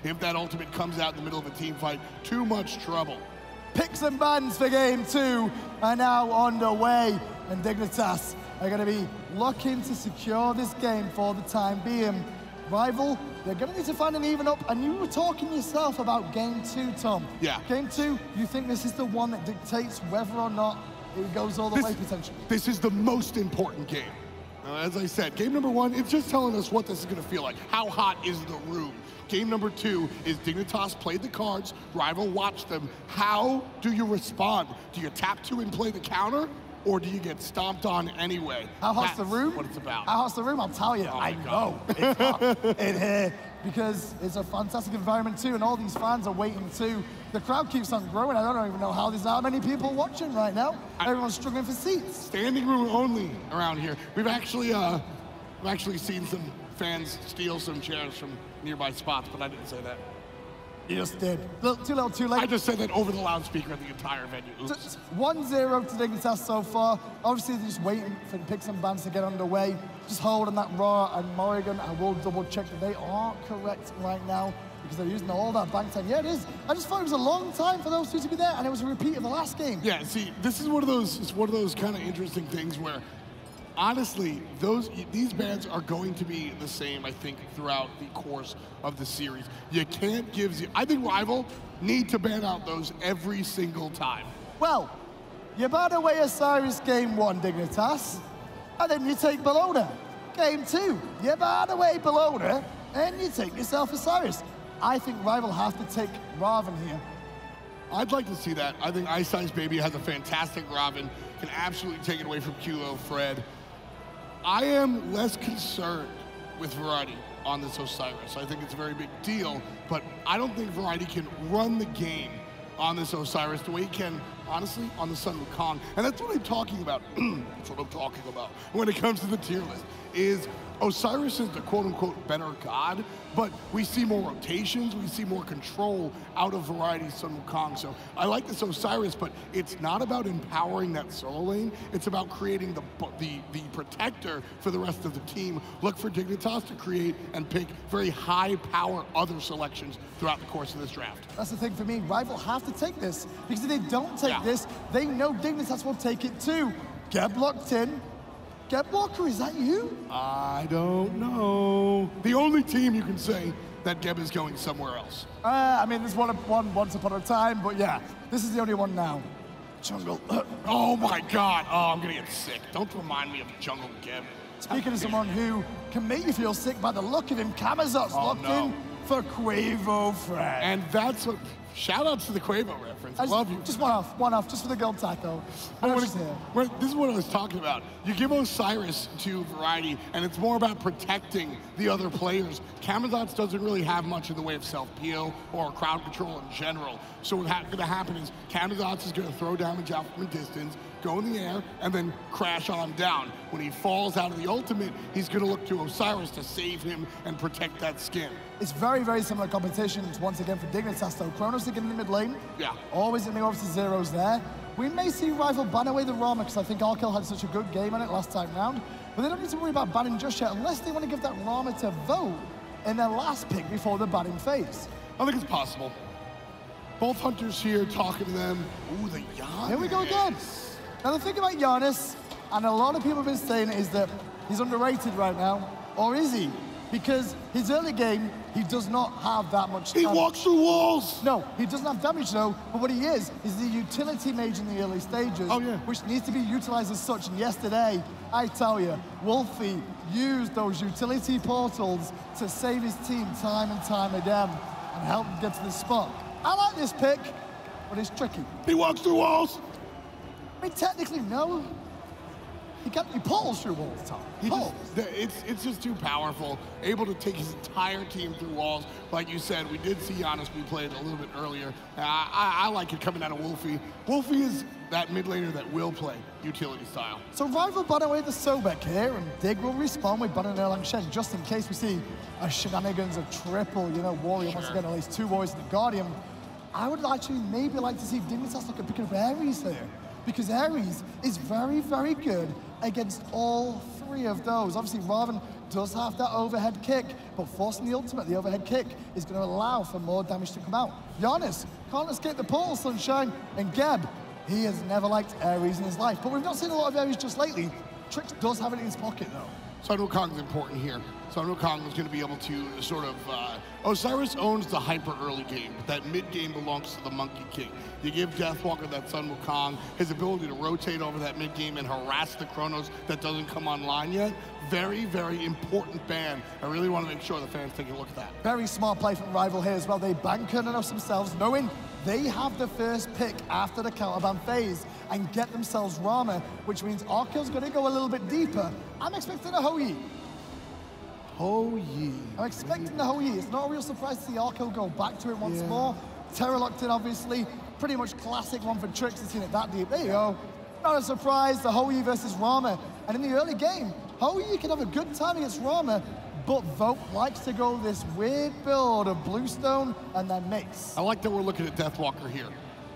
If that ultimate comes out in the middle of a team fight, too much trouble. Picks and bans for game 2 are now underway, and Dignitas are going to be looking to secure this game for the time being. Rival, they're going to need to find an even up, and you were talking yourself about game 2, Tom. Yeah. Game 2, you think this is the one that dictates whether or not it goes all the way potentially? This is the most important game. As I said, game number 1, it's just telling us what this is going to feel like. How hot is the room? Game number 2 is Dignitas played the cards, Rival watched them. How do you respond? Do you tap 2 and play the counter? Or do you get stomped on anyway? How hot's the room? What it's about. How hot's the room? I'll tell you. Oh I know it's hot in here because it's a fantastic environment too, and all these fans are waiting too. The crowd keeps on growing. I don't even know how there's that many people watching right now. Everyone's struggling for seats. Standing room only around here. We've actually seen some fans steal some chairs from nearby spots, but I didn't say that. You just did. Too little, too late. I just said that over the loudspeaker at the entire venue. Oops. 1-0 to Dignitas so far. Obviously, they're just waiting for the picks and bans to get underway. Just holding that Raw and Morrigan. I will double check that they are correct right now because they're using all that bank time. Yeah, it is. I just thought it was a long time for those two to be there, and it was a repeat of the last game. Yeah, see, this is one of those kind of interesting things where, honestly, these bans are going to be the same, I think, throughout the course of the series. You can't give... I think Rival need to ban out those every single time. Well, you ban away Osiris game 1, Dignitas, and then you take Bologna. Game 2, you ban away Bologna, and you take yourself Osiris. I think Rival have to take Raven here. I'd like to see that. I think Ice Ice Baby has a fantastic Raven, can absolutely take it away from Kilo Fred. I am less concerned with Variety on this Osiris. I think it's a very big deal, but I don't think Variety can run the game on this Osiris the way he can, honestly, on the Sun Wukong. And that's what I'm talking about. That's what I'm talking about when it comes to the tier list, is Osiris is the quote-unquote better god, but we see more rotations, we see more control out of Variety's Sun Wukong. So I like this Osiris, but it's not about empowering that solo lane. It's about creating the protector for the rest of the team. Look for Dignitas to create and pick very high-power other selections throughout the course of this draft. That's the thing for me. Rival have to take this, because if they don't take this, they know Dignitas will take it too. Get locked in. Get Walker, is that you? I don't know. The only team you can say that Geb is going somewhere else. I mean, there's one once upon a time, but yeah, this is the only one now. Jungle. Oh my God. Oh, I'm gonna get sick. Don't remind me of Jungle Geb. Speaking of someone who can make you feel sick by the look of him, Camazot's locked in for Quavo Fred. And that's what, shout outs to the Quavo reference. I love you. Just one off, just for the gold tackle. This is what I was talking about. You give Osiris to Variety, and it's more about protecting the other players. Camazotz doesn't really have much in the way of self-peel or crowd control in general. So what's going to happen is Camazotz is going to throw damage out from a distance, go in the air, and then crash on him down. When he falls out of the ultimate, he's going to look to Osiris to save him and protect that skin. It's very, very similar competitions once again for Dignitas though. Kronos again in the mid lane. Yeah. Always in the over to zeros there. We may see Rival ban away the Rama because I think Arkel had such a good game on it last time round. But they don't need to worry about banning just yet unless they want to give that Rama to vote in their last pick before the banning phase. I think it's possible. Both hunters here talking to them. Ooh, the Giannis. Here we go again. Now the thing about Giannis, and a lot of people have been saying, is that he's underrated right now. Or is he? Because his early game, he does not have that much damage. He walks through walls! No, he doesn't have damage though, but what he is the utility mage in the early stages, which needs to be utilized as such. And yesterday, I tell you, Wolfie used those utility portals to save his team time and time again and help him get to the spot. I like this pick, but it's tricky. He walks through walls! I mean, technically, no. He pulls through walls, Tom. It's just too powerful. Able to take his entire team through walls. Like you said, we did see Giannis be played a little bit earlier. I like it coming out of Wolfie. Wolfie is that mid laner that will play utility style. So Rival ban away the Sobek here, and Dig will respawn with Ban and Erlang Shen just in case we see a shenanigans, a triple, Warrior once again, at least 2 Warriors and the Guardian. I would actually maybe like to see Dignitas look at picking up Ares here, because Ares is very, very good against all 3 of those. Obviously, Raven does have that overhead kick, but forcing the ultimate, the overhead kick, is going to allow for more damage to come out. Giannis can't escape the portal, Sunshine, and Geb, he has never liked Ares in his life, but we've not seen a lot of Ares just lately. Trix does have it in his pocket, though. Sun Wukong is important here. Sun Wukong is going to be able to sort of... Osiris owns the hyper early game, but that mid game belongs to the Monkey King. You give Deathwalker that Sun Wukong, his ability to rotate over that mid game and harass the Chronos that doesn't come online yet. Very, very important ban. I really want to make sure the fans take a look at that. Very smart play from Rival here as well. They bank enough themselves, knowing they have the first pick after the counterban phase and get themselves Rama, which means Arkill's going to go a little bit deeper. I'm expecting a Hou Yi. Hou Yi. I'm expecting the Hou Yi. It's not a real surprise to see Arkill go back to it once more. Terra locked in, obviously. Pretty much classic one for Trix to see it that deep. There you go. Not a surprise, the Hou Yi versus Rama. And in the early game, Hou Yi can have a good time against Rama, but Vote likes to go this weird build of Bluestone and then Mix. I like that we're looking at Deathwalker here,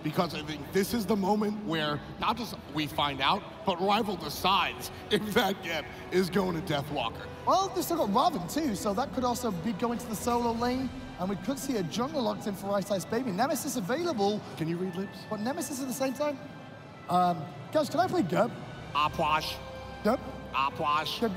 because I think this is the moment where not just we find out, but Rival decides if that gap is going to Deathwalker. Well, they've still got Robin too, so that could also be going to the solo lane, and we could see a jungle locked in for Ice Ice Baby. Nemesis available. Can you read lips? But Nemesis at the same time? Guys, can I play Geb? Apwash. Geb? Apwash. Geb.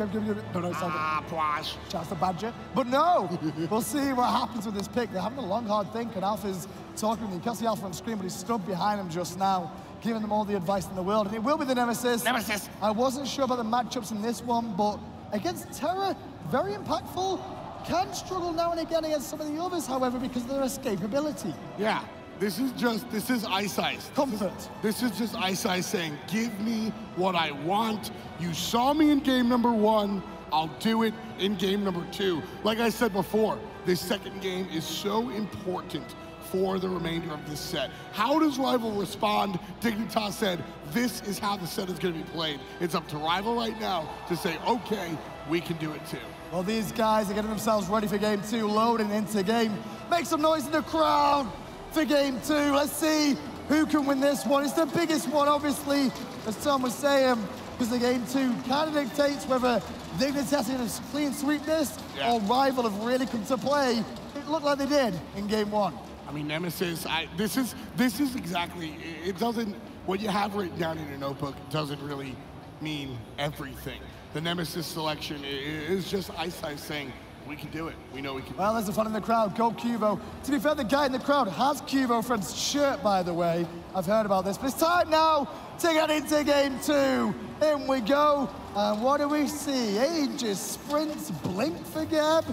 No, Apwash. Chance to Badger. But no! We'll see what happens with this pick. They're having a long, hard think, and Alpha's talking to me. You can't see Alpha on the screen, but he's stood behind him just now, giving them all the advice in the world, and it will be the Nemesis. Nemesis! I wasn't sure about the matchups in this one, but against Terra, very impactful. Can struggle now and again against some of the others, however, because of their escapability. Yeah, this is Ice Ice. Comfort. This is just Ice Ice saying, give me what I want. You saw me in game number 1, I'll do it in game number 2. Like I said before, this second game is so important for the remainder of this set. How does Rival respond? Dignitas said, this is how the set is going to be played. It's up to Rival right now to say, okay, we can do it too. Well, these guys are getting themselves ready for game 2, loading into game. Make some noise in the crowd for game 2. Let's see who can win this one. It's the biggest one, obviously, as Tom was saying, because the game 2 kind of dictates whether Dignitas can clean sweep this or Rival have really come to play. It looked like they did in game 1. I mean, Nemesis, this is exactly, it doesn't, what you have written down in your notebook doesn't really mean everything. The Nemesis selection is just Ice Ice saying, we can do it. We know we can. Well, there's a fun in the crowd. Go Cubo. To be fair, the guy in the crowd has Cubo Fred's shirt, by the way. I've heard about this, but it's time now to get into game 2. In we go. And what do we see? Aegis sprints, blink for Geb,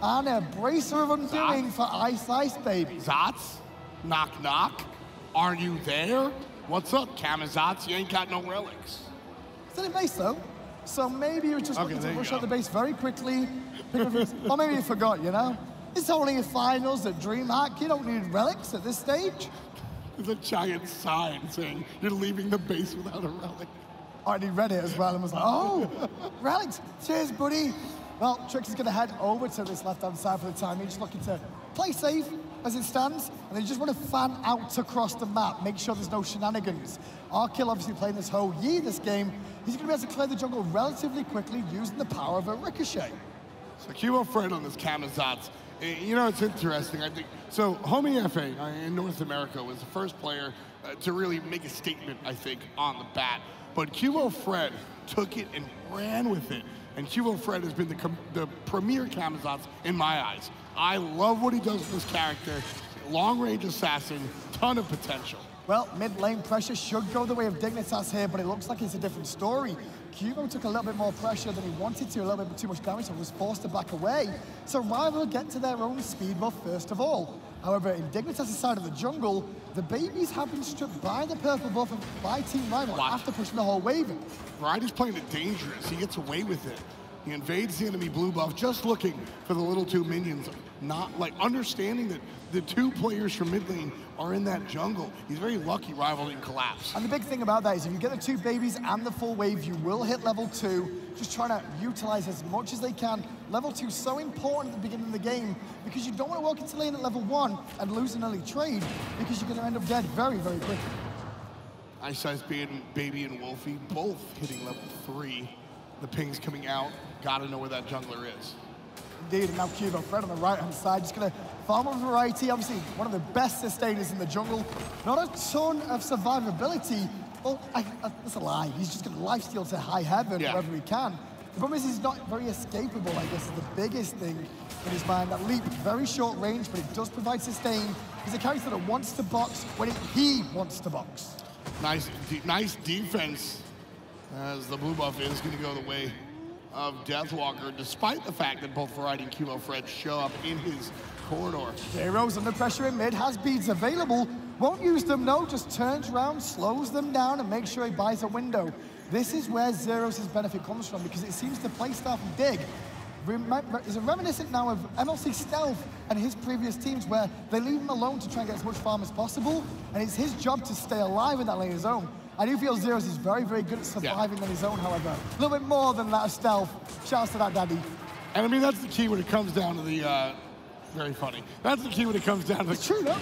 and a bracer of undoing for Ice Ice Baby. Zats? Knock knock? Are you there? What's up, Kamazats? You ain't got no relics. Still in base though. So maybe you're just looking to rush out the base very quickly. Or maybe you forgot, you know? It's only a finals at DreamHack. You don't need relics at this stage. There's a giant sign saying you're leaving the base without a relic. I already read it as well and was like, oh, relics. Cheers, buddy. Well, Trix is going to head over to this left-hand side for the time. He's just looking to play safe as it stands, and they just want to fan out across the map, make sure there's no shenanigans. Arkill obviously playing this Hou Yi this game. He's going to be able to clear the jungle relatively quickly using the power of a ricochet. So Cubo Fred on this Kamazats. You know, it's interesting, I think. So Homie FA in North America was the first player to really make a statement, I think, on the bat. But Cubo Fred took it and ran with it. And Cubo Fred has been the premier Kamazats in my eyes. I love what he does with this character. Long-range assassin, ton of potential. Well, mid-lane pressure should go the way of Dignitas here, but it looks like it's a different story. Cubo took a little bit more pressure than he wanted to, a little bit too much damage, and was forced to back away. So Rival get to their own speed buff first of all. However, in Dignitas' side of the jungle, the babies have been stripped by the purple buff by Team Rival after pushing the whole wave in. Ryder's playing it dangerous. He gets away with it. He invades the enemy blue buff, just looking for the little 2 minions, not like understanding that the 2 players from mid lane are in that jungle. He's very lucky Rival didn't collapse. And the big thing about that is if you get the 2 babies and the full wave, you will hit level 2, just trying to utilize as much as they can. Level 2 is so important at the beginning of the game because you don't want to walk into lane at level 1 and lose an early trade because you're going to end up dead very, very quickly. Ice Ice Baby and Wolfie both hitting level 3. The ping's coming out. Gotta know where that jungler is. Indeed, and now Cubo Fred on the right-hand side, just gonna farm on variety. Obviously, one of the best sustainers in the jungle. Not a ton of survivability. Well, that's a lie. He's just gonna lifesteal to high heaven wherever he can. The problem is he's not very escapable, I guess, is the biggest thing in his mind. That leap, very short range, but it does provide sustain. He's a character that wants to box when he wants to box. Nice defense, as the blue buff is gonna go the way of Deathwalker, despite the fact that both Variety and Cubo Fred show up in his corridor. Zero's under pressure in mid, has beads available, won't use them, no, just turns around, slows them down, and makes sure he buys a window. This is where Zero's benefit comes from, because it seems to play style from Dig is reminiscent now of MLC Stealth and his previous teams, where they leave him alone to try and get as much farm as possible, and it's his job to stay alive in that lane zone. I do feel Zero's is very, very good at surviving on his own, however. A little bit more than that of Stealth. Shouts to that daddy. And I mean, that's the key when it comes down to the, very funny. That's the key when it comes down to the... It's true, no?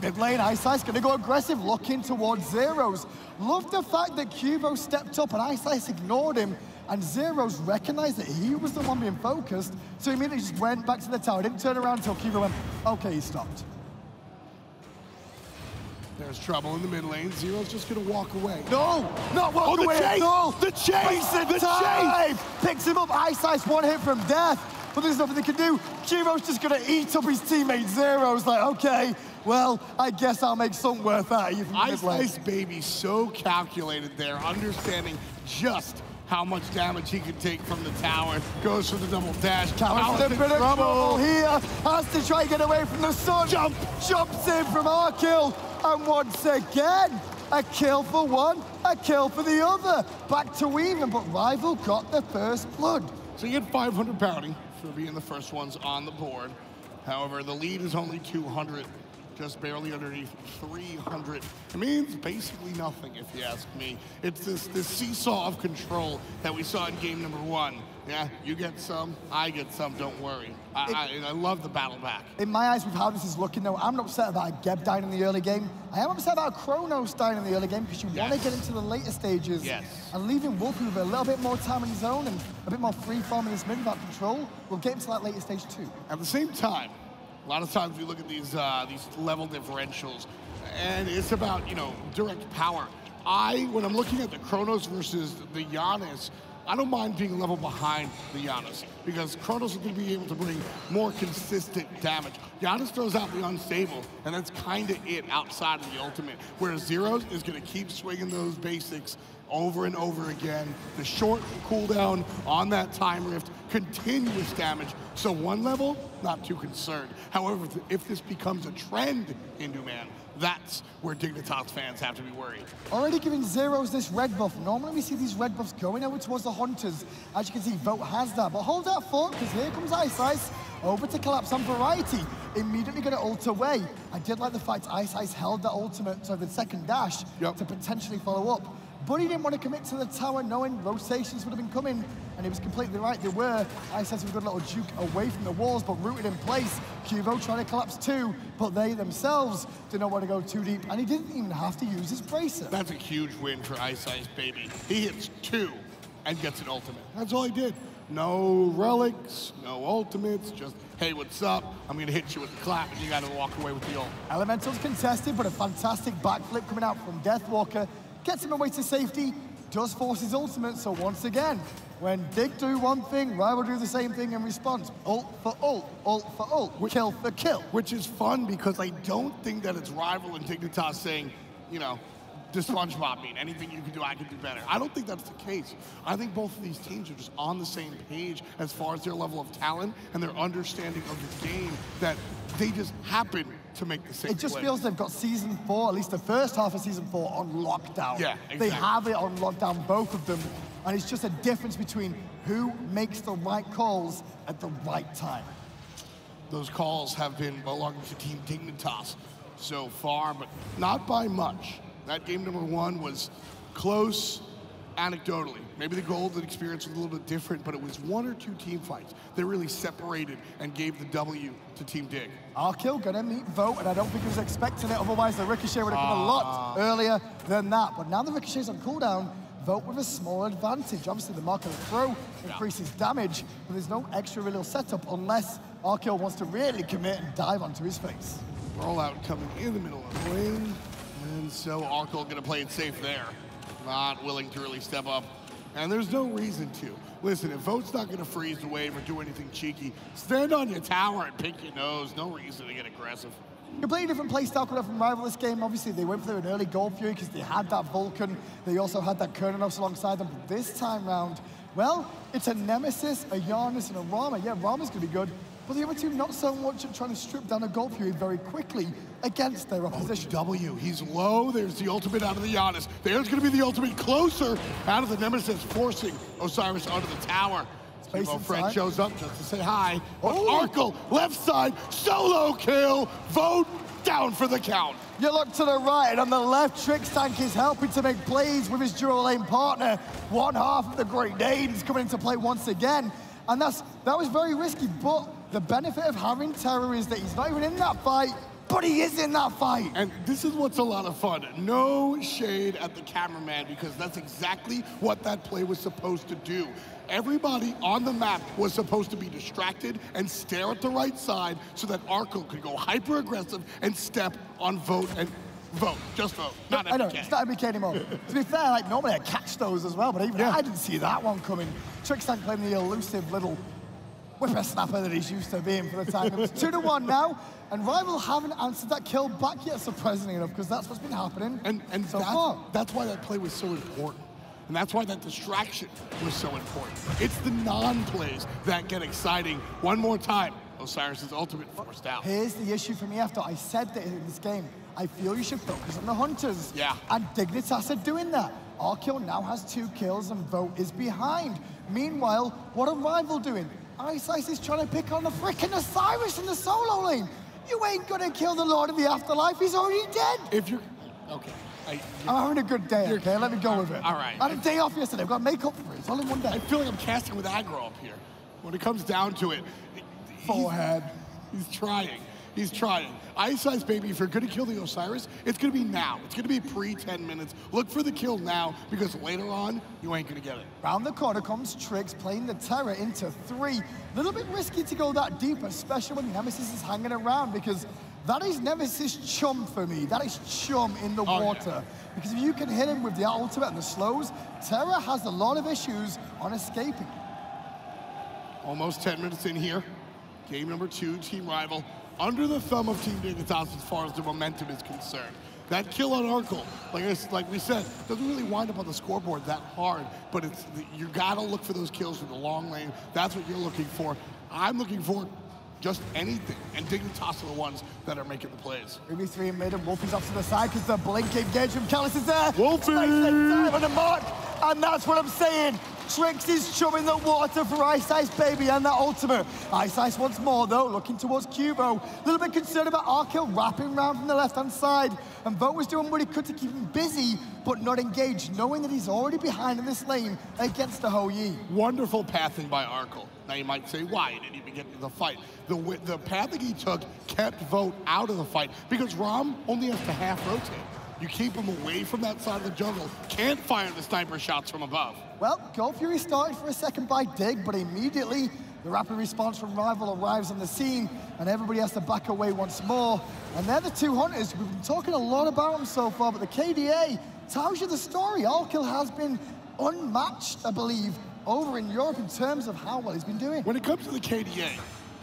Mid lane, Ice gonna go aggressive, looking towards Zero's. Love the fact that Cubo stepped up and Ice ignored him, and Zero's recognized that he was the one being focused, so he immediately just went back to the tower. Didn't turn around until Cubo went, okay, he stopped. There's trouble in the mid lane. Zero's just gonna walk away. No, not walk away at all. The chase! The chase! Picks him up, Ice one hit from death, but there's nothing they can do. Cubo's just gonna eat up his teammate. Zero's like, okay, well, I guess I'll make something worth out of you from mid lane. Ice Baby so calculated there, understanding just how much damage he could take from the tower. Goes for the double dash. Tower's in a bit of trouble here. Has to try and get away from the sun. Jumps in from our kill. And once again, a kill for one, a kill for the other. Back to even, but Rival got the first blood. So you get 500 bounty for being the first ones on the board. However, the lead is only 200. Just barely underneath 300. It means basically nothing, if you ask me. It's this seesaw of control that we saw in game number 1. Yeah, you get some, I get some, don't worry. I love the battle back. In my eyes, with how this is looking, though, I'm not upset about Geb dying in the early game. I am upset about Kronos dying in the early game, because you want to get into the later stages. And leaving Wolfie with a little bit more time on his own and a bit more free form in this mid without control will get him to that later stage too. At the same time, a lot of times we look at these level differentials, and it's about, you know, direct power. When I'm looking at the Kronos versus the Giannis, I don't mind being a level behind the Giannis, because Kronos is going to be able to bring more consistent damage. Giannis throws out the unstable, and that's kind of it outside of the ultimate, whereas Zero's is going to keep swinging those basics over and over again. The short cooldown on that time rift, continuous damage. So one level, not too concerned. However, if this becomes a trend in New Man, that's where Dignitas fans have to be worried. Already giving Zero's this red buff. Normally we see these red buffs going over towards the Hunters. As you can see, Vote has that, but hold that thought, because here comes Ice over to collapse on Variety. Immediately going to ult away. I did like the fact Ice held that ultimate, so the second dash, to potentially follow up. But he didn't want to commit to the tower, knowing rotations would have been coming, and he was completely right, they were. Ice has a good little juke away from the walls, but rooted in place. Cubo trying to collapse too, but they themselves didn't want to go too deep, and he didn't even have to use his bracer. That's a huge win for Ice Baby. He hits 2 and gets an ultimate. That's all he did. No relics, no ultimates, just, hey, what's up? I'm gonna hit you with the clap, and you gotta walk away with the ult. Elemental's contested, but a fantastic backflip coming out from Deathwalker. Gets him away to safety, does force his ultimate, so once again, when Dig do one thing, Rival do the same thing in response. Ult for ult, ult for ult, kill for kill. Which is fun, because I don't think that it's Rival and Dignitas saying, you know, does SpongeBob mean anything you can do, I can do better. I don't think that's the case. I think both of these teams are just on the same page as far as their level of talent and their understanding of the game, that they just happen to make the same It just play. feels they've got season 4, at least the first half of season 4, on lockdown. Yeah, exactly. They have it on lockdown, both of them, and it's just a difference between who makes the right calls at the right time. Those calls have been belonging to Team Dignitas so far, but not by much. That game number 1 was close, anecdotally. Maybe the golden experience was a little bit different, but it was 1 or 2 team fights that really separated and gave the W to Team Dig. Our kill gonna meet Vote, and I don't think he was expecting it, otherwise the Ricochet would have come a lot earlier than that. But now the Ricochet's on cooldown, Vote with a small advantage. Obviously, the mark of the throw increases damage, but there's no extra real setup unless Arkell wants to really commit and dive onto his face. Rollout coming in the middle of the lane, and so Arkell gonna play it safe there. Not willing to really step up, and there's no reason to. Listen, if Vote's not gonna freeze the wave or do anything cheeky, stand on your tower and pick your nose. No reason to get aggressive. Completely different play style coming up from Rival this game. Obviously, they went for an early Gold Fury because they had that Vulcan. They also had that Kernanos alongside them. But this time round, well, it's a Nemesis, a Giannis, and a Rama. Yeah, Rama's going to be good. But the other two, not so much at trying to strip down a Gold Fury very quickly against their opposition. W, he's low. There's the ultimate out of the Giannis. There's going to be the ultimate closer out of the Nemesis, forcing Osiris onto the tower. Fred shows up just to say hi. But Arkell, left side, solo kill. Vote down for the count. You look to the right, and on the left, Trixtank is helping to make plays with his dual lane partner. One half of the Great Danes coming into play once again. And that was very risky, but the benefit of having Terror is that he's not even in that fight, but he is in that fight. And this is what's a lot of fun. No shade at the cameraman, because that's exactly what that play was supposed to do. Everybody on the map was supposed to be distracted and stare at the right side so that Arkell could go hyper-aggressive and step on Vote and Vote. Just Vote, not MBK. I know, it's not MBK anymore. To be fair, like, normally I catch those as well, but even I didn't see that one coming. Trixtank playing the elusive little whippersnapper that he's used to being for the time. It's 2-1 now, and Rival haven't answered that kill back yet, surprisingly enough, because that's what's been happening so far. That's why that play was so important. And that's why that distraction was so important. It's the non-plays that get exciting. One more time, Osiris' ultimate forced out. Here's the issue for me after I said that in this game. I feel you should focus on the Hunters. Yeah. And Dignitas are doing that. Arkell now has 2 kills and Vote is behind. Meanwhile, what are Rival doing? Ice is trying to pick on the frickin' Osiris in the solo lane. You ain't gonna kill the Lord of the Afterlife, he's already dead. If you're, okay. I'm having a good day, okay? Let me go with it. All right. I had a day off yesterday. I've got to make up for it. It's all in one day. I feel like I'm casting with aggro up here. When it comes down to it, forehead. He's trying. He's trying. Ice baby, if you're going to kill the Osiris, it's going to be now. It's going to be pre-10 minutes. Look for the kill now, because later on, you ain't going to get it. Round the corner comes Trix, playing the Terror into 3. A little bit risky to go that deep, especially when Nemesis is hanging around, because that is Nemesis chum for me. That is chum in the water. Yeah. Because if you can hit him with the ultimate and the slows, Terror has a lot of issues on escaping. Almost 10 minutes in here. Game number 2, Team Rival. Under the thumb of Team Dignitas as far as the momentum is concerned. That kill on Arkell, like we said, doesn't really wind up on the scoreboard that hard, but you gotta look for those kills in the long lane. That's what you're looking for. I'm looking for just anything, and Dignitas are the ones that are making the plays. Maybe 3 in mid, and Wolfie's off to the side because the blink engage from Callis is there. Wolfie! Time on the mark, and that's what I'm saying. Trix is chumming the water for Ice baby and that ultimate. Ice once more though, looking towards Cubo. A little bit concerned about Arkell wrapping around from the left-hand side. And Vote was doing what he could to keep him busy, but not engaged, knowing that he's already behind in this lane against the Hou-Yi. Wonderful pathing by Arkell. Now you might say, why? He didn't even get into the fight. The pathing he took kept Vote out of the fight, because Rom only has to half rotate. You keep him away from that side of the jungle. Can't fire the sniper shots from above. Well, Gold Fury started for a second by Dig, but immediately the rapid response from Rival arrives on the scene, and everybody has to back away once more. And they're the 2 Hunters. We've been talking a lot about them so far, but the KDA tells you the story. Arkell has been unmatched, I believe, over in Europe in terms of how well he's been doing. When it comes to the KDA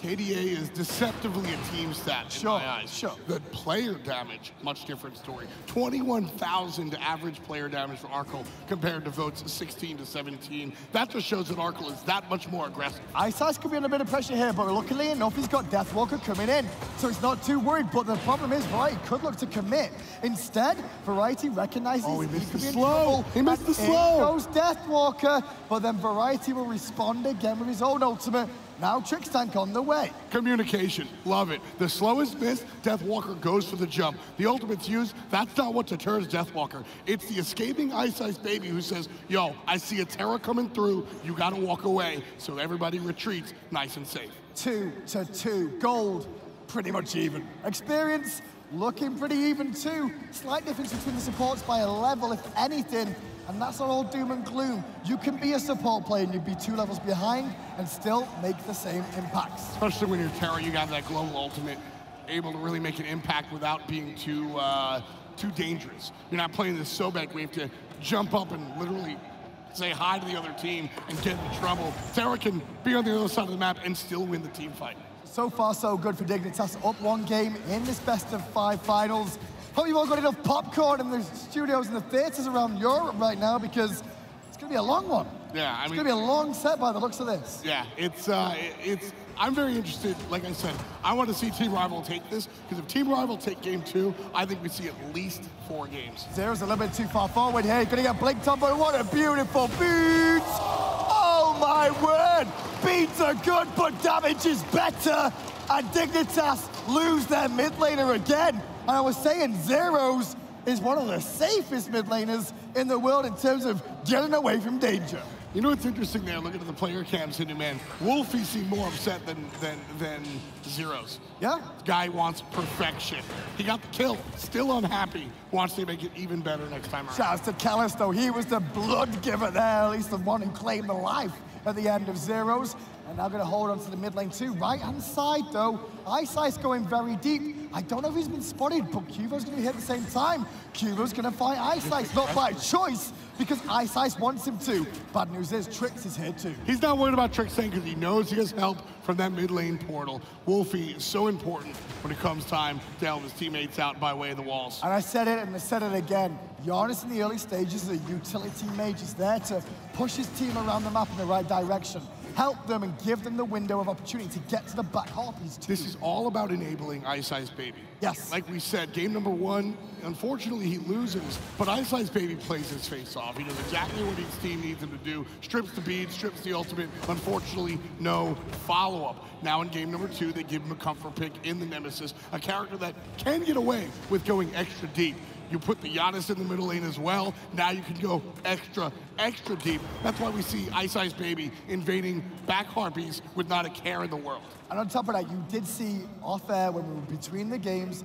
is deceptively a team stat in my eyes. Sure. The player damage, much different story. 21,000 average player damage for Arkell compared to Vote's 16 to 17. That just shows that Arkell is that much more aggressive. Ice could be under a bit of pressure here, but luckily enough, he's got Deathwalker coming in, so he's not too worried. But the problem is, Variety could look to commit. Instead, Variety recognizes he missed the could be slow. He missed the slow. In goes Deathwalker, but then Variety will respond again with his own ultimate. Now Trixtank on the way. Communication, love it. The slowest miss, Deathwalker goes for the jump. The ultimate's used, that's not what deters Deathwalker. It's the escaping Ice baby who says, yo, I see a Terror coming through, you gotta walk away. So everybody retreats nice and safe. 2-2, gold, pretty much even. Experience, looking pretty even too. Slight difference between the supports by a level, if anything, and that's not all doom and gloom. You can be a support player and you'd be 2 levels behind and still make the same impacts. Especially when you're Terra, you got that global ultimate, able to really make an impact without being too dangerous. You're not playing this so bad where you have to jump up and literally say hi to the other team and get into trouble. Terra can be on the other side of the map and still win the team fight. So far, so good for Dignitas. Up 1 game in this best-of-5 finals. Hope you've all got enough popcorn in the studios and the theaters around Europe right now, because it's going to be a long one. Yeah, it's going to be a long set by the looks of this. Yeah, I'm very interested. Like I said, I want to see Team Rival take this, because if Team Rival take game 2, I think we see at least 4 games. Zero's a little bit too far forward here. Going to get blinked on, but what a beautiful beat! Oh my word! Beats are good, but damage is better. And Dignitas lose their mid laner again. And I was saying, Zeros is one of the safest mid laners in the world in terms of getting away from danger. You know what's interesting there, looking at the player cams, Hindu man, Wolfie seemed more upset than Zeros. Yeah? This guy wants perfection. He got the kill, still unhappy, wants to make it even better next time around. Shouts to Callus, though. He was the blood giver there, at least the one who claimed the life at the end of Zeros. And now going to hold on to the mid lane too. Right-hand side, though, Ice's going very deep. I don't know if he's been spotted, but Cubo's going to be hit at the same time. Cubo's going to fight Ice, not by choice, because Ice wants him to. Bad news is, Trix is here too. He's not worried about Trix because he knows he has help from that mid lane portal. Wolfie is so important when it comes time to help his teammates out by way of the walls. And I said it, and I said it again. Giannis in the early stages is a utility mage. He's there to push his team around the map in the right direction. Help them and give them the window of opportunity to get to the back harpies too. This is all about enabling Ice Baby. Yes. Like we said, game number 1, unfortunately he loses, but Ice Baby plays his face off. He does exactly what his team needs him to do. Strips the bead, strips the ultimate. Unfortunately, no follow-up. Now in game number 2, they give him a comfort pick in the Nemesis, a character that can get away with going extra deep. You put the Giannis in the middle lane as well. Now you can go extra deep. That's why we see Ice Baby invading back harpies with not a care in the world. And on top of that, you did see off air when we were between the games,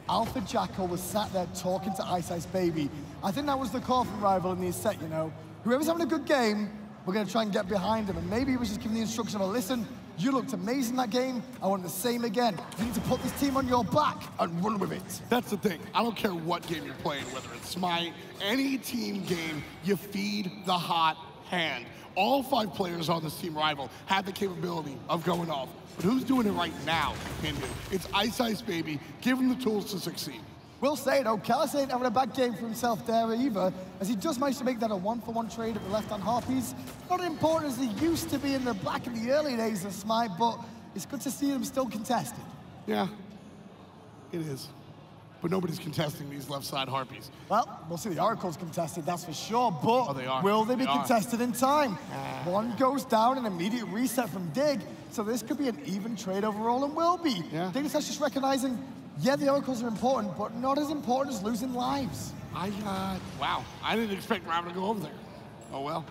Alpha Jackal was sat there talking to Ice Baby. I think that was the call from Rival in the set, you know. Whoever's having a good game, we're going to try and get behind him. And maybe he was just giving the instruction of, listen, you looked amazing that game. I want the same again. You need to put this team on your back and run with it. That's the thing. I don't care what game you're playing, whether it's SMITE, any team game, you feed the hot hand. All 5 players on this Team Rival had the capability of going off. But who's doing it right now, Hindu? It's Ice Baby. Give him the tools to succeed. We'll say, though, Callus ain't having a bad game for himself there either, as he just managed to make that a 1-for-1 trade at the left-hand harpies. Not as important as he used to be in the back in the early days of SMITE, but it's good to see them still contested. Yeah, it is. But nobody's contesting these left-side harpies. Well, we'll see the Oracle's contested, that's for sure, but they are. Will they be contested in time? One goes down, an immediate reset from Dig, so this could be an even trade overall and will be. Yeah. Dignitas just recognizing, yeah, the Oracles are important, but not as important as losing lives. Wow, I didn't expect Rival to go over there. Oh well.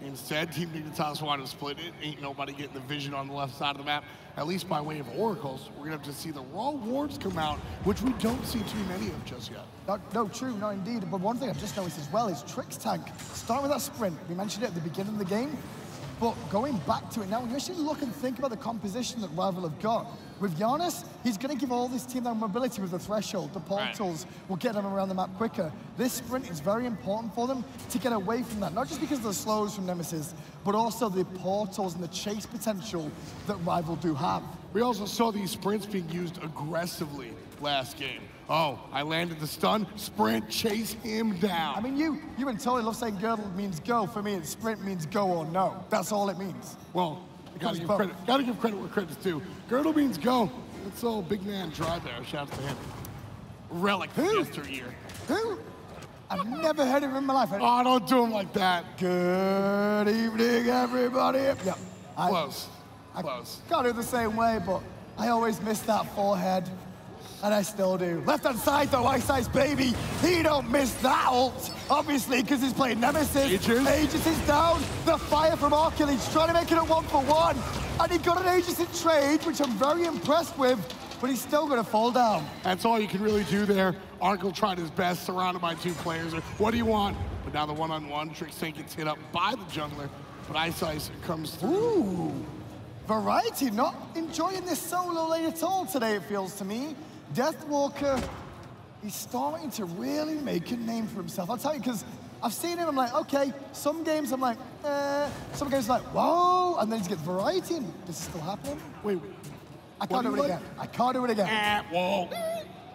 Instead, Team Dignitas wanted to split it. Ain't nobody getting the vision on the left side of the map, at least by way of Oracles. We're gonna have to see the raw wards come out, which we don't see too many of just yet. No, true, no indeed. But one thing I've just noticed as well is Trix tank, starting with that sprint. We mentioned it at the beginning of the game, but going back to it now, when you actually look and think about the composition that Rival have got, with Giannis, he's going to give all this team that mobility with the threshold. The portals will get them around the map quicker. This sprint is very important for them to get away from that, not just because of the slows from Nemesis, but also the portals and the chase potential that Rival do have. We also saw these sprints being used aggressively last game. Oh, I landed the stun, sprint, chase him down. I mean, you and Tony love saying girdle means go. For me, it's sprint means go or no. That's all it means. Well, gotta give credit where credit's due. Girdle means go. That's all big man drive there. Shouts to him. Relic yesteryear. Who? I've never heard of him in my life. Oh, don't do him like that. Good evening, everybody. Yeah. Close. Can't do it the same way, but I always miss that forehead. And I still do. Left-hand side, though, Ice Baby, he don't miss that ult, obviously, because he's playing Nemesis. Aegis is down. The fire from Archil, he's trying to make it a 1-for-1. And he got an Aegis in trade, which I'm very impressed with. but he's still gonna fall down. That's all you can really do there. Arkle tried his best, surrounded by 2 players. What do you want? But now the one-on-one, Trickstink gets hit up by the jungler, but Ice comes through. Ooh, Variety not enjoying this solo lane at all today, it feels to me. Deathwalker, he's starting to really make a name for himself. I'll tell you, because I've seen him, I'm like, okay. Some games I'm like, Some games like, whoa, and then he gets Variety, and this is still happening. Wait. I can't do it again. I can't do it again. Whoa.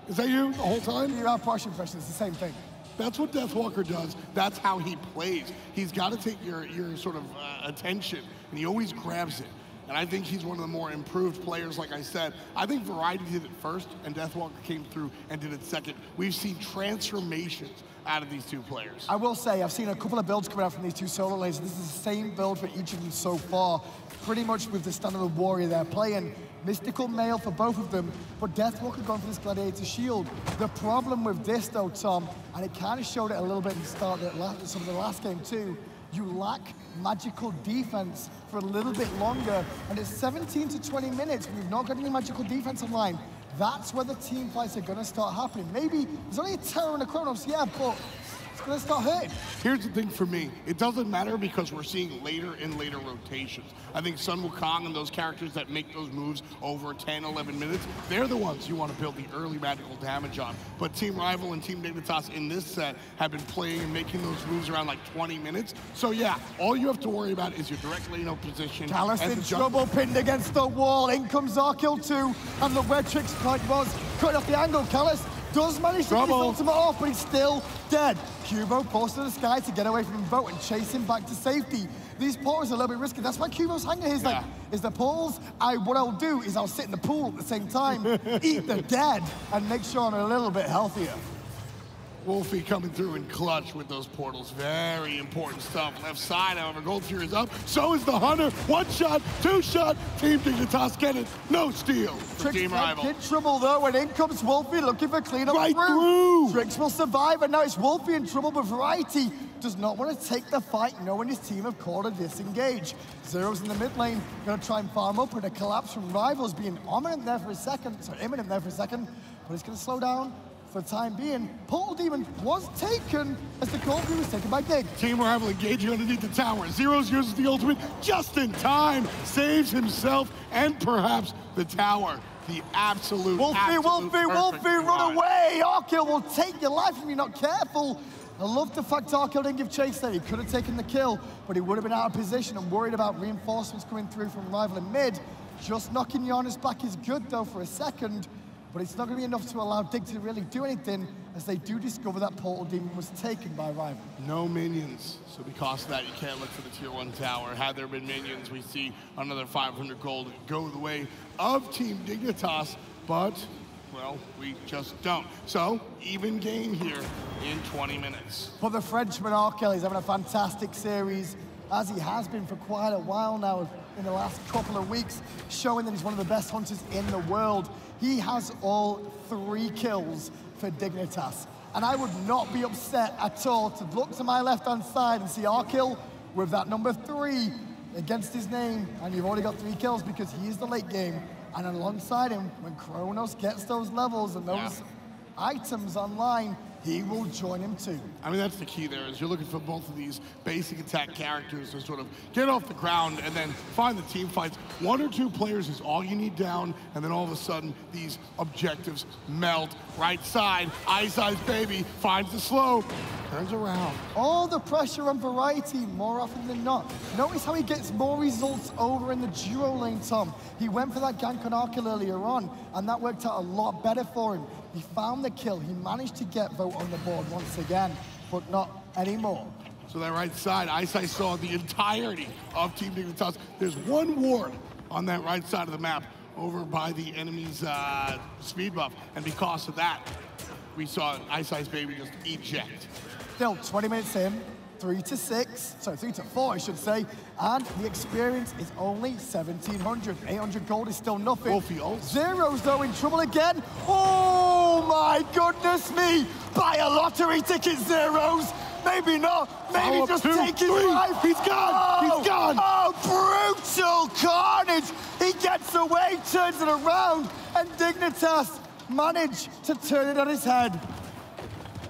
Is that you the whole time? Your Posh impression, it's the same thing. That's what Deathwalker does. That's how he plays. He's got to take your sort of attention, and he always grabs it. And I think he's one of the more improved players, like I said. I think Variety did it first, and Deathwalker came through and did it second. We've seen transformations out of these 2 players. I will say, I've seen a couple of builds coming out from these 2 solo lanes. This is the same build for each of them so far. Pretty much with the standard warrior they're playing. Mystical Male for both of them, but Deathwalker going for this Gladiator Shield. The problem with this though, Tom, and it kind of showed it a little bit in the start of some of the last game too, you lack magical defense for a little bit longer, and it's 17 to 20 minutes, we've not got any magical defense online. That's where the team fights are gonna start happening. Maybe there's only a Terror and a Chronos, yeah, but it's gonna start hurting. Here's the thing for me, it doesn't matter because we're seeing later and later rotations. I think Sun Wukong and those characters that make those moves over 10, 11 minutes, they're the ones you want to build the early magical damage on. But Team Rival and Team Dignitas in this set have been playing and making those moves around like 20 minutes. So yeah, all you have to worry about is your direct lane up position. Callus in trouble, pinned against the wall. In comes Arkle 2, and look where Trick's point was. Cut off the angle, Callus does manage to get his ultimate off, but he's still dead. Kubo falls to the sky to get away from him boat and chase him back to safety. These portals are a little bit risky. That's why Kubo's hanging here. He's like, is the portals? What I'll do is I'll sit in the pool at the same time, eat the dead, and make sure I'm a little bit healthier. Wolfie coming through in clutch with those portals. Very important stuff. Left side, however, Gold Fury's up. So is the Hunter. 1 shot, 2 shot. Team Dignitas get it. No steal for Team Rival. In trouble though, and in comes Wolfie looking for cleanup right through. Trix will survive, and now it's Wolfie in trouble, but Variety does not want to take the fight, knowing his team have called a disengage. Zero's in the mid lane, gonna try and farm up with a collapse from Rivals being imminent there for a second, but it's gonna slow down. For the time being, Portal Demon was taken as the Gold Fury was taken by Dig. Team Rival engaging underneath the tower. Zeros uses the ultimate just in time, saves himself and perhaps the tower. The absolute Wolfie, run away! Arkle will take your life if you're not careful. I love the fact Arkle didn't give chase there. He could have taken the kill, but he would have been out of position and worried about reinforcements coming through from Rival in mid. Just knocking Giannis back is good though for a second. But it's not going to be enough to allow Dig to really do anything as they do discover that Portal Demon was taken by Rival. No minions, so because of that, you can't look for the tier 1 tower. Had there been minions, we see another 500 gold go the way of Team Dignitas, but, well, we just don't. So, even game here in 20 minutes. For the Frenchman, Arkle, he's having a fantastic series, as he has been for quite a while now in the last couple of weeks, showing that he's one of the best hunters in the world. He has all 3 kills for Dignitas. And I would not be upset at all to look to my left-hand side and see Arkle with that number 3 against his name. And you've already got 3 kills because he is the late game. And alongside him, when Chronos gets those levels and those items online, he will join him too. I mean, that's the key there, is you're looking for both of these basic attack characters to sort of get off the ground and then find the team fights. 1 or 2 players is all you need down, and then all of a sudden, these objectives melt. Right side, Ice Baby finds the slow, turns around. All the pressure on Variety more often than not. Notice how he gets more results over in the duo lane, Tom. He went for that gank on Arkle earlier on, and that worked out a lot better for him. He found the kill. He managed to get Vote on the board once again, but not anymore. So that right side, Ice saw the entirety of Team Dignitas. There's 1 ward on that right side of the map over by the enemy's speed buff. And because of that, we saw Ice Baby just eject. Still 20 minutes in, 3 to 4, I should say, and the experience is only 1,700. 800 gold is still nothing. Zero's though in trouble again. Oh my goodness me! Buy a lottery ticket, Zero's. Maybe not. Maybe just take his life. He's gone. He's gone. Oh, brutal carnage! He gets away, turns it around, and Dignitas managed to turn it on his head.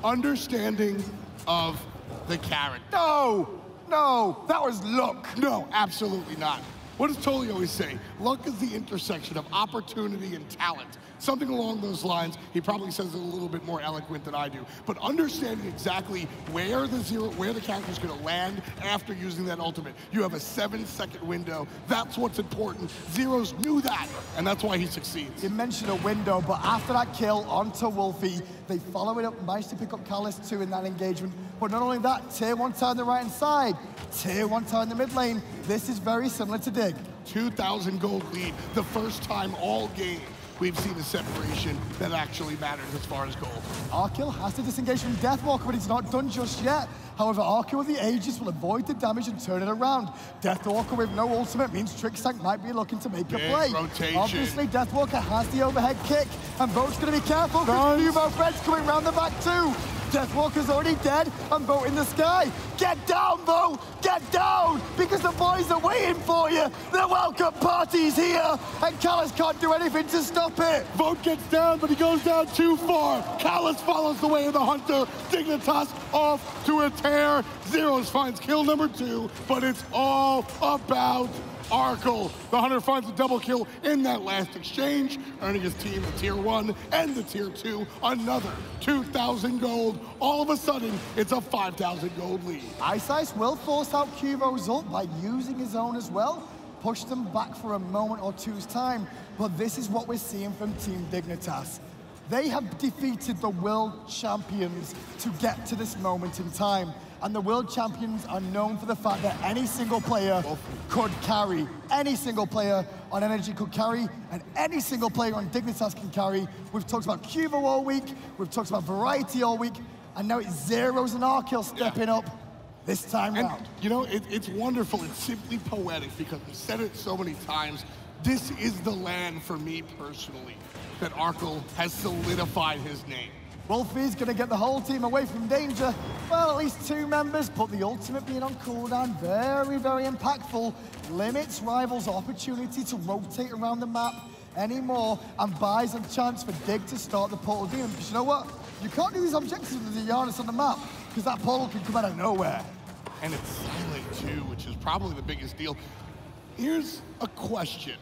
Understanding of the character. No, that was luck. No, absolutely not. What does Tolly always say? Luck is the intersection of opportunity and talent. Something along those lines. He probably says it a little bit more eloquent than I do. But understanding exactly where the character's gonna land after using that ultimate. You have a 7-second window. That's what's important. Zeros knew that, and that's why he succeeds. You mentioned a window, but after that kill onto Wolfie, they follow it up, managed to pick up Callus too in that engagement. But not only that, tier 1 tower on the right-hand side, tier 1 tower in the mid lane. This is very similar to Dig. 2,000 gold lead, the first time all game we've seen a separation that actually matters as far as gold. Arkil has to disengage from Deathwalker, but he's not done just yet. However, Arkil with the Aegis will avoid the damage and turn it around. Deathwalker with no ultimate means Trickstank might be looking to make a play. Rotation. Obviously, Deathwalker has the overhead kick, and Vote's going to be careful because Nuvo Fred's coming round the back too. Deathwalker's already dead, and Vote in the sky. Get down, Vote! Get down! Because the boys are waiting for you! The welcome party's here, and Callus can't do anything to stop it! Vote gets down, but he goes down too far. Callus follows the way of the Hunter. Dignitas off to a tear. Zeros finds kill number 2, but it's all about Arkil. The Hunter finds a double kill in that last exchange, earning his team the tier 1 and the tier 2 another 2,000 gold. All of a sudden, it's a 5,000 gold lead. Ice will force out Cubo's ult by using his own as well, push them back for a moment or two's time, but this is what we're seeing from Team Dignitas. They have defeated the world champions to get to this moment in time. And the world champions are known for the fact that any single player could carry. Any single player on Energy could carry, and any single player on Dignitas can carry. We've talked about Cubo all week, we've talked about Variety all week, and now it's Zeros and Arkil stepping up this time round. You know, it's wonderful, it's simply poetic because we said it so many times. This is the land for me personally that Arkil has solidified his name. Wolfie's going to get the whole team away from danger. Well, at least 2 members, but the ultimate being on cooldown, very, very impactful. Limits rivals' opportunity to rotate around the map anymore and buys a chance for Dig to start the portal demon. Because you know what? You can't do these objectives with the Giannis on the map because that portal can come out of nowhere. And it's silent too, which is probably the biggest deal. Here's a question.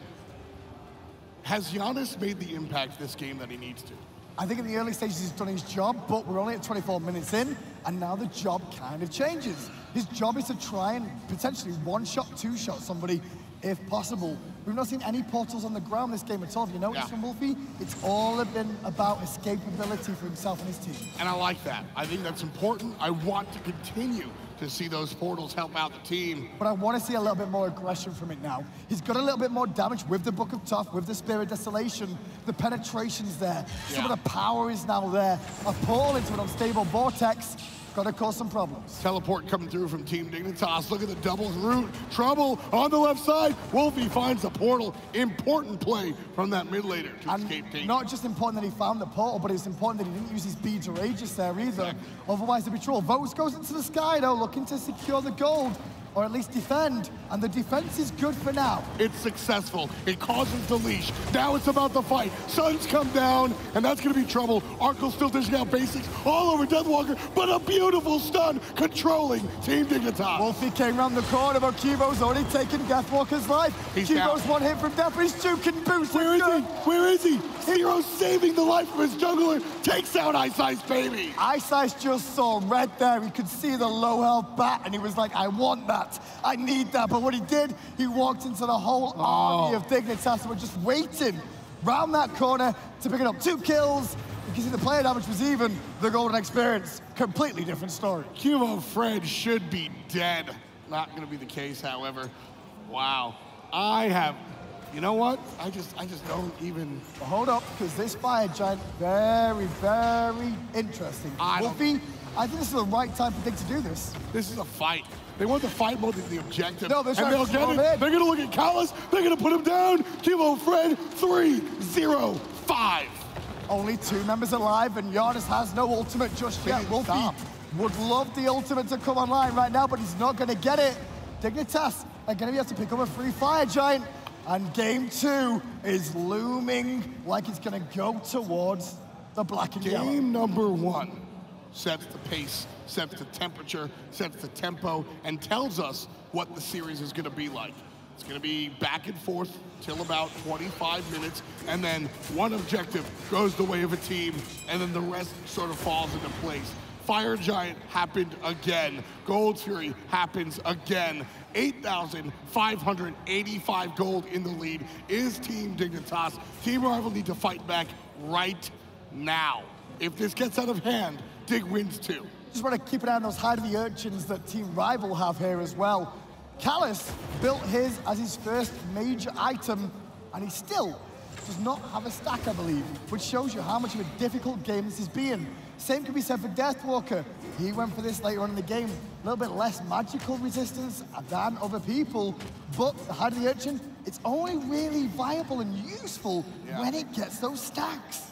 Has Giannis made the impact this game that he needs to? I think in the early stages he's done his job, but we're only at 24 minutes in, and now the job kind of changes. His job is to try and potentially 1-shot, 2-shot somebody if possible. We've not seen any portals on the ground this game at all. If you notice from Wolfie, it's all been about escapability for himself and his team. And I like that. I think that's important. I want to continue to see those portals help out the team. But I want to see a little bit more aggression from it now. He's got a little bit more damage with the Book of Tough, with the Spirit Desolation. The penetration's there. Some of the power is now there. A portal into an unstable vortex. Got to cause some problems. Teleport coming through from Team Dignitas. Look at the doubles route. Trouble on the left side. Wolfie finds the portal. Important play from that mid laner to escape danger. Not just important that he found the portal, but it's important that he didn't use his beads or Aegis there either. Exactly. Otherwise, it'd be trouble. Votes goes into the sky though, looking to secure the gold, or at least defend, and the defense is good for now. It's successful. It causes the leash. Now it's about the fight. Suns come down, and that's gonna be trouble. Arkil's still dishing out basics all over Deathwalker, but a beautiful stun controlling Team Dignitas. Wolfie came around the corner, but Cubo's already taken Deathwalker's life. Cubo's one hit from death, but he's juking boost. Where is he? Where is he? Zero's saving the life of his jungler, takes out Ice Ice Baby. Ice Ice just saw red there. He could see the low health bat, and he was like, I want that. I need that. But what he did, he walked into the whole army of Dignitas that were just waiting round that corner to pick it up. 2 kills. You can see the player damage was even. The golden experience, completely different story. Cubo Fred should be dead. Not going to be the case, however. Wow. You know what? I just don't even... Well, hold up, because this fire giant, very, very interesting. Wolfie, I think this is the right time for Dig to do this. This is a fight. They want the fight more than the objective. No, they're and they'll get it. They're going to look at Callus. They're going to put him down. Cubo Fred, 3-0-5. Only 2 members alive, and Giannis has no ultimate just yet. Wolfie would love the ultimate to come online right now, but he's not going to get it. Dignitas are going to be able to pick up a free fire giant. And game 2 is looming like it's going to go towards the black and yellow. Game number 1 sets the pace, sets the temperature, sets the tempo, and tells us what the series is going to be like. It's going to be back and forth till about 25 minutes, and then one objective goes the way of a team, and then the rest sort of falls into place. Fire Giant happened again. Gold Fury happens again. 8,585 gold in the lead is Team Dignitas. Team Rival need to fight back right now. If this gets out of hand, Dig wins too. Just want to keep an eye on those hide of the urchins that Team Rival have here as well. Callus built his as his first major item, and he still does not have a stack, I believe, which shows you how much of a difficult game this has been. Same can be said for Deathwalker. He went for this later on in the game. A little bit less magical resistance than other people, but the hide of the urchin, it's only really viable and useful when it gets those stacks.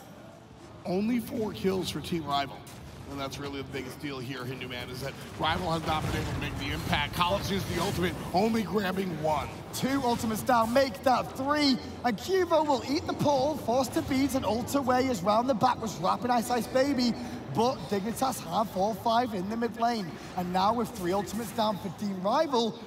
Only 4 kills for Team Rival. And that's really the biggest deal here, Hindu Man, is that Rival has not been able to make the impact. College is the ultimate, only grabbing 1. 2 ultimates down, make that 3. And Cubo will eat the portal, forced to beat and ult away as round the back was wrapping Ice Ice Baby. But Dignitas have 4-5 in the mid lane. And now with 3 ultimates down for Team Rival,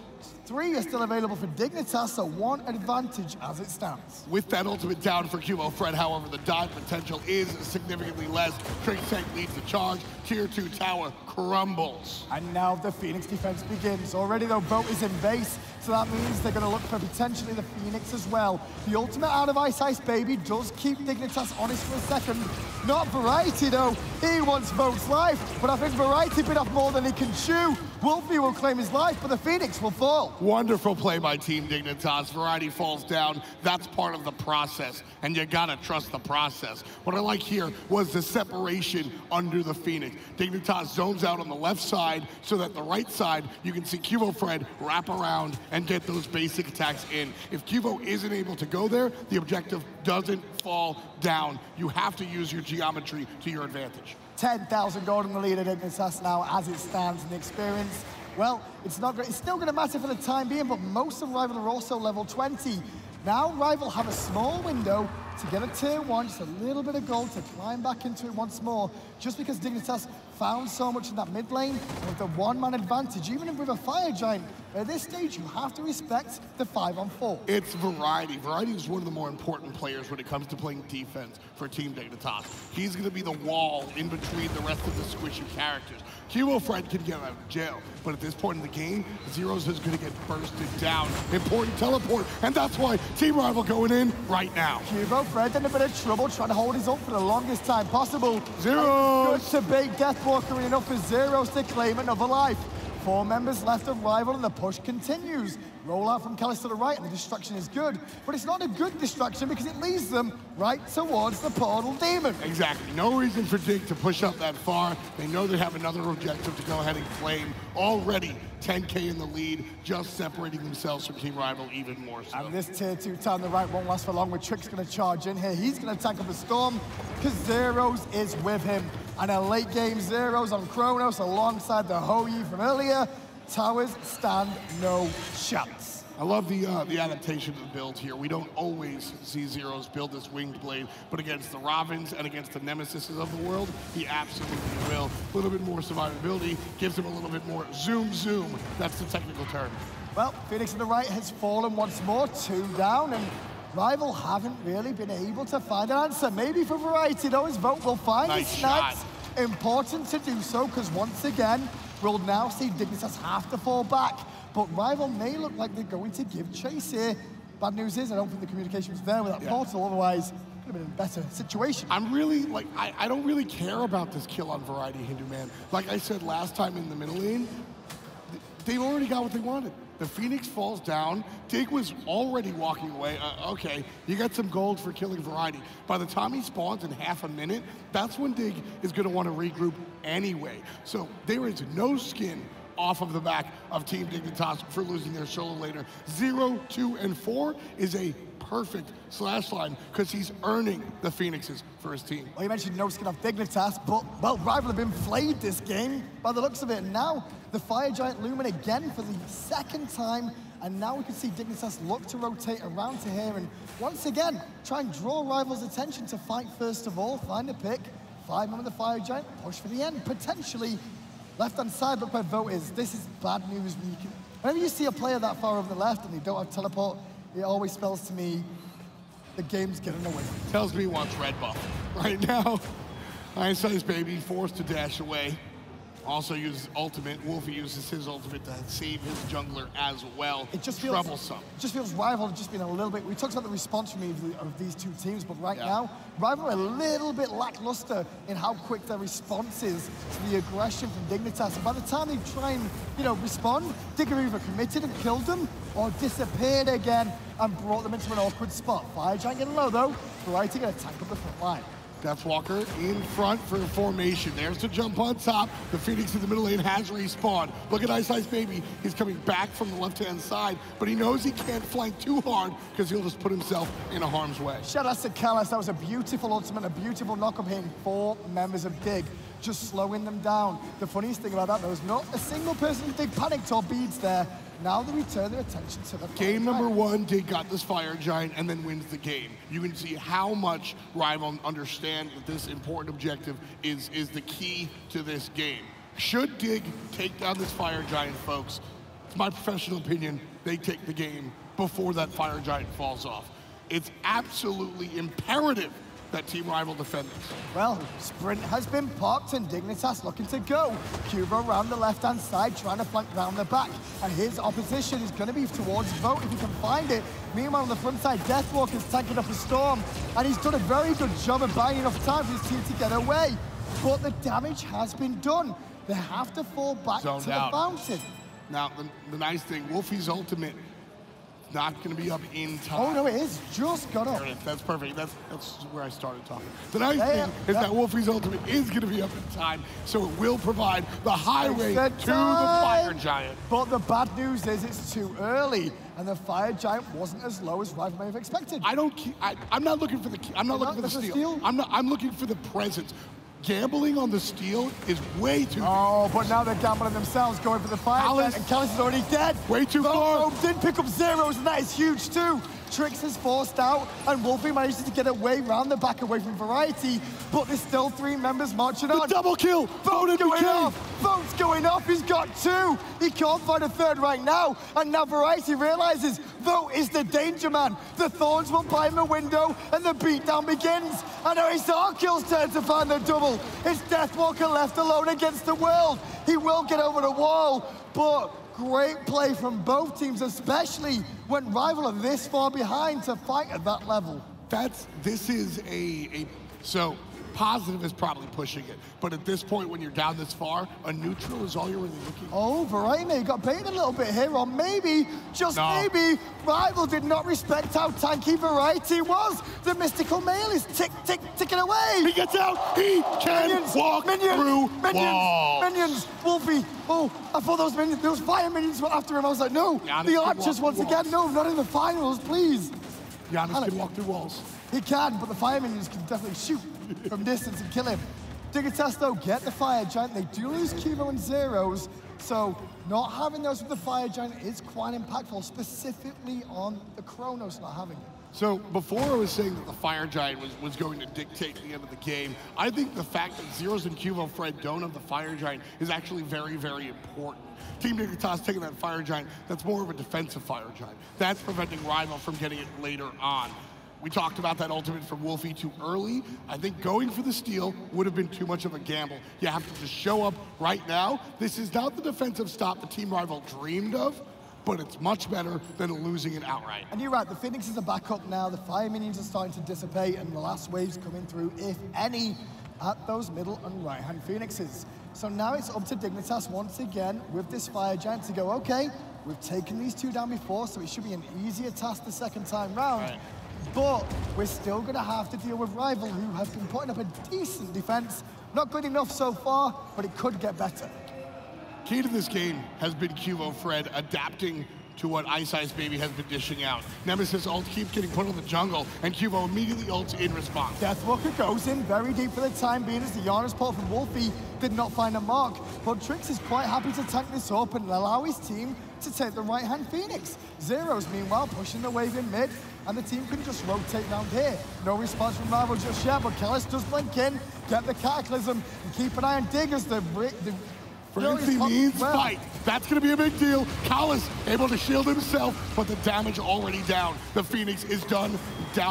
3 are still available for Dignitas, so 1 advantage as it stands. With that ultimate down for Cubo Fred, however, the dive potential is significantly less. Trick Tank leads the charge. Tier 2 tower crumbles. And now the Phoenix defense begins. Already though, Boat is in base, so that means they're going to look for potentially the Phoenix as well. The ultimate out of Ice Ice Baby does keep Dignitas honest for a second. Not Variety though. He wants Boat's life, but I think Variety bit off more than he can chew. Wolfie will claim his life, but the Phoenix will fall. Wonderful play by Team Dignitas. Variety falls down. That's part of the process, and you gotta trust the process. What I like here was the separation under the Phoenix. Dignitas zones out on the left side so that the right side, you can see Cubo Fred wrap around and get those basic attacks in. If Cubo isn't able to go there, the objective doesn't fall down. You have to use your geometry to your advantage. 10,000 gold in the lead at Dignitas now as it stands in the experience. Well, it's not great. It's still going to matter for the time being, but most of Rival are also level 20. Now Rival have a small window to get a tier 1, just a little bit of gold to climb back into it once more, just because Dignitas found so much in that mid lane with the 1-man advantage. Even with a Fire Giant, at this stage, you have to respect the 5-on-4. It's Variety. Variety is one of the more important players when it comes to playing defense for Team Dignitas. He's going to be the wall in between the rest of the squishy characters. Cubo Fred can get out of jail, but at this point in the game, Zeros is going to get bursted down. Important teleport, and that's why Team Rival going in right now. Cubo Fred in a bit of trouble trying to hold his ult for the longest time possible. Zeros! Good to bait Deathwalker in enough for Zeros to claim another life. 4 members left of Rival and the push continues. Roll out from Callus to the right and the distraction is good, but it's not a good distraction because it leads them right towards the portal demon. Exactly, no reason for Dig to push up that far. They know they have another objective to go ahead and claim. Already 10K in the lead, just separating themselves from Team Rival even more so. And this tier 2 tower on the right won't last for long, with Trick's gonna charge in here. He's gonna tank up a Storm because Zeros is with him. And a late game Zeros on Kronos alongside the Hoyi from earlier. Towers stand no chance. I love the adaptation of the build here. We don't always see Zeros build this winged blade, but against the Ravens and against the Nemesises of the world, he absolutely will. A little bit more survivability, gives him a little bit more zoom. That's the technical term. Well, Phoenix on the right has fallen once more, 2 down, and Rival haven't really been able to find an answer. Maybe for Variety, though, his vote will find his snipes. Important to do so, because once again, we'll now see Dignitas have to fall back. But Rival may look like they're going to give chase here. Bad news is, I don't think the communication was there with that portal, otherwise, could have been in a better situation. I'm really, like, I don't really care about this kill on Variety, Hindu Man. Like I said last time in the middle lane, they've already got what they wanted. The Phoenix falls down. Dig was already walking away. Okay, you got some gold for killing Variety. By the time he spawns in half a minute, that's when Dig is going to want to regroup anyway. So there is no skin off of the back of Team Dignitas for losing their solo laner. 0, 2, and 4 is a perfect /line because he's earning the Phoenixes for his team. Well, you mentioned no skin off Dignitas, but, well, Rival have been flayed this game by the looks of it. And now the Fire Giant looming again for the second time. And now we can see Dignitas look to rotate around to here and once again try and draw Rival's attention to fight first of all, find a pick, 5-man with the Fire Giant, push for the end, potentially. Left-hand side, look where Vote is. This is bad news. Whenever you see a player that far over the left and they don't have teleport, it always spells to me the game's getting away. Tells me he wants red buff. Right now, Ice Baby forced to dash away. Also uses ultimate. Wolfie uses his ultimate to save his jungler as well. It just feels troublesome. It just feels Rival just being a little bit. We talked about the response from of these two teams, but right now, Rival are a little bit lackluster in how quick their response is to the aggression from Dignitas. And by the time they try and respond, Dig are either committed and killed them, or disappeared again and brought them into an awkward spot. Fire Giant getting low though. Variety gonna tank up the front line. Deathwalker in front for formation. There's the jump on top. The Phoenix in the middle lane has respawned. Look at Ice Baby. He's coming back from the left-hand side, but he knows he can't flank too hard because he'll just put himself in a harm's way. Shout out to Callis. That was a beautiful ultimate, a beautiful knock-up hitting 4 members of Dig, just slowing them down. The funniest thing about that, there was not a single person in Dig panicked or beads there. Now they return their attention to the game number 1, Dig got this Fire Giant and then wins the game. You can see how much Rival understand that this important objective is the key to this game. Should Dig take down this Fire Giant, folks, it's my professional opinion, they take the game before that Fire Giant falls off. It's absolutely imperative that Team Rival defend this. Well, sprint has been popped and Dignitas looking to go. Cubo around the left-hand side, trying to flank round the back. And his opposition is going to be towards Vote if he can find it. Meanwhile, on the front side, Deathwalker's tanking up a storm. And he's done a very good job of buying enough time for his team to get away. But the damage has been done. They have to fall back to the fountain. Now, the nice thing, Wolfie's ultimate not going to be up in time. Oh, no, it is. Just got up. That's perfect. That's where I started talking. The nice thing is that Wolfie's ultimate is going to be up in time, so it will provide the highway to the Fire Giant. But the bad news is it's too early, and the Fire Giant wasn't as low as Rival may have expected. I'm not looking for the key. I'm not looking for the steal. I'm looking for the presence. Gambling on the steal is way too big. But now they're gambling themselves, going for the Fire Giant, and Callis is already dead. Way too far. Did pick up zeros, and that is huge too. Trix is forced out, and Wolfie manages to get away round the back, away from Variety, but there's still 3 members marching on. The double kill! Vote's going off! Vote's going off, he's got 2! He can't find a third right now, and now Variety realizes Vote is the danger man. The Thorns will buy him a window, and the beatdown begins. And now it's Arkill's turn to find the double. It's Deathwalker left alone against the world. He will get over the wall, but great play from both teams, especially when Rival are this far behind to fight at that level. This is so positive is probably pushing it, but at this point when you're down this far, a neutral is all you're really looking for. Oh, Variety, you got baited a little bit here, or maybe, just maybe, Rival did not respect how tanky Variety was. The mystical male is ticking away. He gets out, he can walk through walls. Minions, Wolfie. Oh, I thought those fire minions were after him. I was like, no, the archers once again, no, not in the finals, please. Giannis can walk through walls. He can, but the fire minions can definitely shoot from distance and kill him. Dignitas, though, get the Fire Giant. They do lose Cubo and zeros, so not having those with the Fire Giant is quite impactful, specifically on the Chronos not having it. So before I was saying that the Fire Giant was going to dictate the end of the game, I think the fact that Zeros and Cubo Fred don't have the Fire Giant is actually very, very important. Team Dignitas taking that Fire Giant, that's more of a defensive Fire Giant. That's preventing Rival from getting it later on. We talked about that ultimate from Wolfie too early. I think going for the steal would have been too much of a gamble. You have to just show up right now. This is not the defensive stop the Team Rival dreamed of, but it's much better than losing it outright. And you're right, the Phoenixes are back up now, the Fire Minions are starting to dissipate, and the last wave's coming through, if any, at those middle and right-hand Phoenixes. So now it's up to Dignitas once again with this Fire Giant to go, okay, we've taken these 2 down before, so it should be an easier task the second time round. Right. But we're still going to have to deal with Rival, who have been putting up a decent defense. Not good enough so far, but it could get better. Key to this game has been Cubo Fred adapting to what Ice Baby has been dishing out. Nemesis ult keeps getting put on the jungle, and Cubo immediately ults in response. Deathwalker goes in very deep for the time being as the Yana's port from Wolfie did not find a mark, but Trix is quite happy to tank this up and allow his team to take the right-hand Phoenix. Zero's meanwhile pushing the wave in mid, and the team can just rotate down here. No response from Rival just yet, but Kellis does blink in, get the Cataclysm, and keep an eye on Dig as the Frenzy needs fight. That's going to be a big deal. Callis able to shield himself, but the damage already down. The Phoenix is down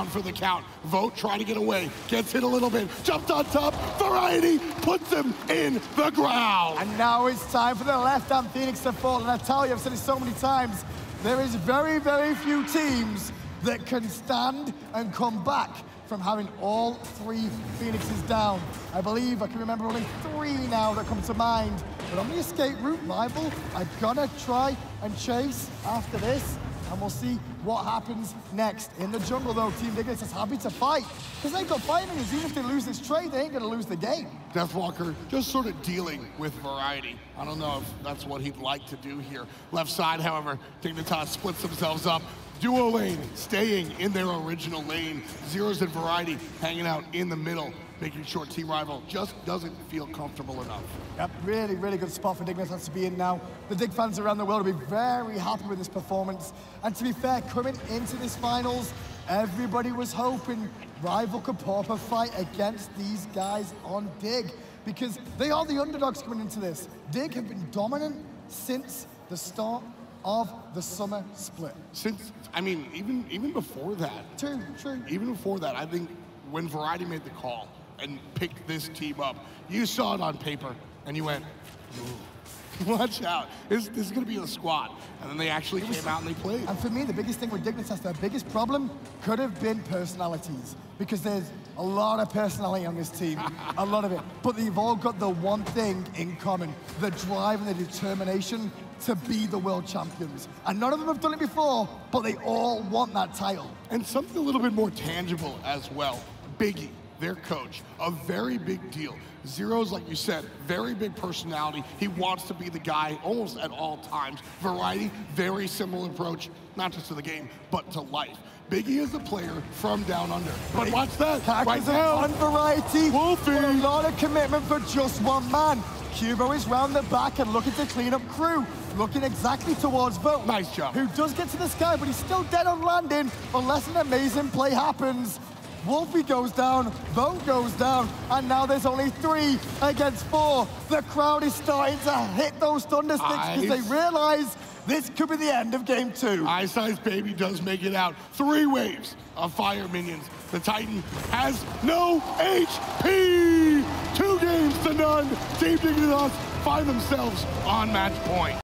for the count. Vote trying to get away, gets hit a little bit, jumped on top. Variety puts him in the ground. And now it's time for the left-hand Phoenix to fall. And I tell you, I've said it so many times, there is very, very few teams that can stand and come back from having all 3 Phoenixes down. I believe I can remember only 3 now that come to mind. But on the escape route, Rival, I'm gonna try and chase after this, and we'll see what happens next. In the jungle though, Team Dignitas is happy to fight, because they've got 5 minutes. Even if they lose this trade, they ain't gonna lose the game. Deathwalker just sort of dealing with Variety. I don't know if that's what he'd like to do here. Left side, however, Dignitas splits themselves up. Duo lane staying in their original lane. Zeros and Variety hanging out in the middle, making sure Team Rival just doesn't feel comfortable enough. Yep, really, really good spot for Dignitas to be in now. The Dig fans around the world will be very happy with this performance. And to be fair, coming into this finals, everybody was hoping Rival could put up a fight against these guys on Dig, because they are the underdogs coming into this. Dig have been dominant since the start of the summer split. Even before that. True. Even before that, I think when Variety made the call and picked this team up, you saw it on paper and you went, ooh, watch out, this is gonna be a squad. And then they actually came out and they played. And for me, the biggest thing with Dignitas, their biggest problem could have been personalities, because there's a lot of personality on this team, a lot of it. But they've all got the one thing in common, the drive and the determination to be the world champions. And none of them have done it before, but they all want that title. And something a little bit more tangible as well. Biggie, their coach, a very big deal. Zero's, like you said, very big personality. He wants to be the guy almost at all times. Variety, very similar approach, not just to the game, but to life. Biggie is a player from down under. But watch that, right now. On Variety, Wolfie. A lot of commitment for just one man. Cubo is round the back and looking to clean up crew. Looking exactly towards Vote. Nice job. Who does get to the sky, but he's still dead on landing unless an amazing play happens. Wolfie goes down, Vote goes down, and now there's only 3 against 4. The crowd is starting to hit those thunder sticks because they realize this could be the end of game 2. Ice Baby does make it out. 3 waves of fire minions. The Titan has no HP! 2 games to none. Team Dignitas find themselves on match point.